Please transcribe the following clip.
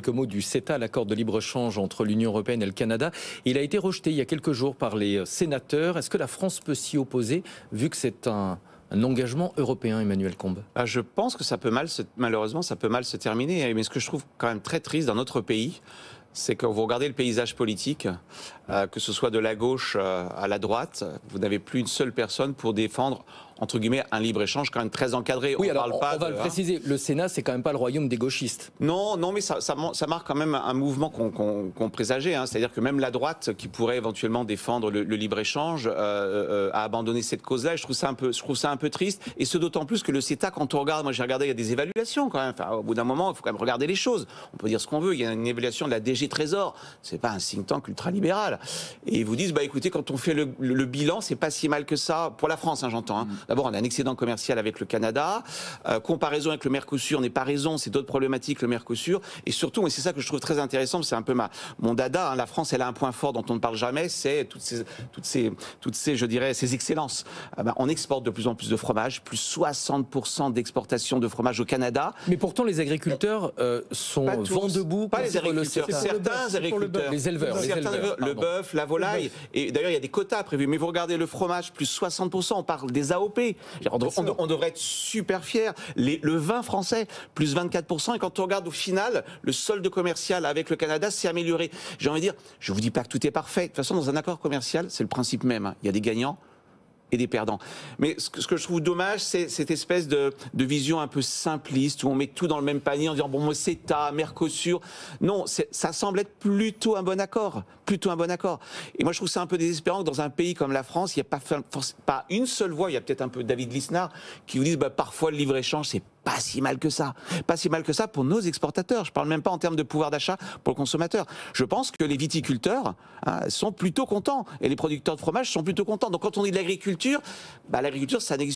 quelques mots du CETA, l'accord de libre-échange entre l'Union européenne et le Canada. Il a été rejeté il y a quelques jours par les sénateurs. Est-ce que la France peut s'y opposer, vu que c'est un engagement européen, Emmanuel Combes? Je pense que malheureusement, ça peut mal se terminer. Mais ce que je trouve quand même très triste dans notre pays, c'est que vous regardez le paysage politique, que ce soit de la gauche à la droite, vous n'avez plus une seule personne pour défendre, entre guillemets, un libre-échange quand même très encadré. Oui, on va le préciser, le Sénat, c'est quand même pas le royaume des gauchistes. Non, mais ça marque quand même un mouvement qu'on présageait. C'est-à-dire que même la droite, qui pourrait éventuellement défendre le libre-échange, a abandonné cette cause-là. Je trouve ça un peu triste. Et ce d'autant plus que le CETA, quand on regarde, moi j'ai regardé, il y a des évaluations quand même. Enfin, au bout d'un moment, il faut quand même regarder les choses. On peut dire ce qu'on veut. Il y a une évaluation de la DG Trésor. C'est pas un think tank ultralibéral. Et ils vous disent, écoutez, quand on fait le bilan, c'est pas si mal que ça pour la France, j'entends. D'abord, on a un excédent commercial avec le Canada. Comparaison avec le Mercosur n'est pas raison, c'est d'autres problématiques, le Mercosur. Et surtout, et c'est ça que je trouve très intéressant, c'est un peu mon dada, la France, elle a un point fort dont on ne parle jamais, c'est toutes ces, je dirais, ces excellences. On exporte de plus en plus de fromage, plus 60% d'exportation de fromage au Canada. Mais pourtant, les agriculteurs sont vent debout. Pas les agriculteurs, certains agriculteurs. Les éleveurs. Le bœuf, la volaille. Et d'ailleurs, il y a des quotas prévus. Mais vous regardez le fromage, plus 60%, on parle des AOP. On devrait être super fiers. Le vin français, plus 24%. Et quand on regarde au final, le solde commercial avec le Canada s'est amélioré. J'ai envie de dire, je ne vous dis pas que tout est parfait. De toute façon, dans un accord commercial, c'est le principe même. Il y a des gagnants et des perdants. Mais ce que je trouve dommage, c'est cette espèce de vision un peu simpliste où on met tout dans le même panier en disant bon, CETA, Mercosur. Non, ça semble être plutôt un bon accord. Et moi, je trouve ça un peu désespérant que dans un pays comme la France, il n'y a pas une seule voix. Il y a peut-être un peu David Lisnard qui vous dit parfois le libre-échange, c'est pas si mal que ça. Pas si mal que ça pour nos exportateurs. Je parle même pas en termes de pouvoir d'achat pour le consommateur. Je pense que les viticulteurs sont plutôt contents et les producteurs de fromage sont plutôt contents. Donc quand on dit de l'agriculture, l'agriculture, ça n'existe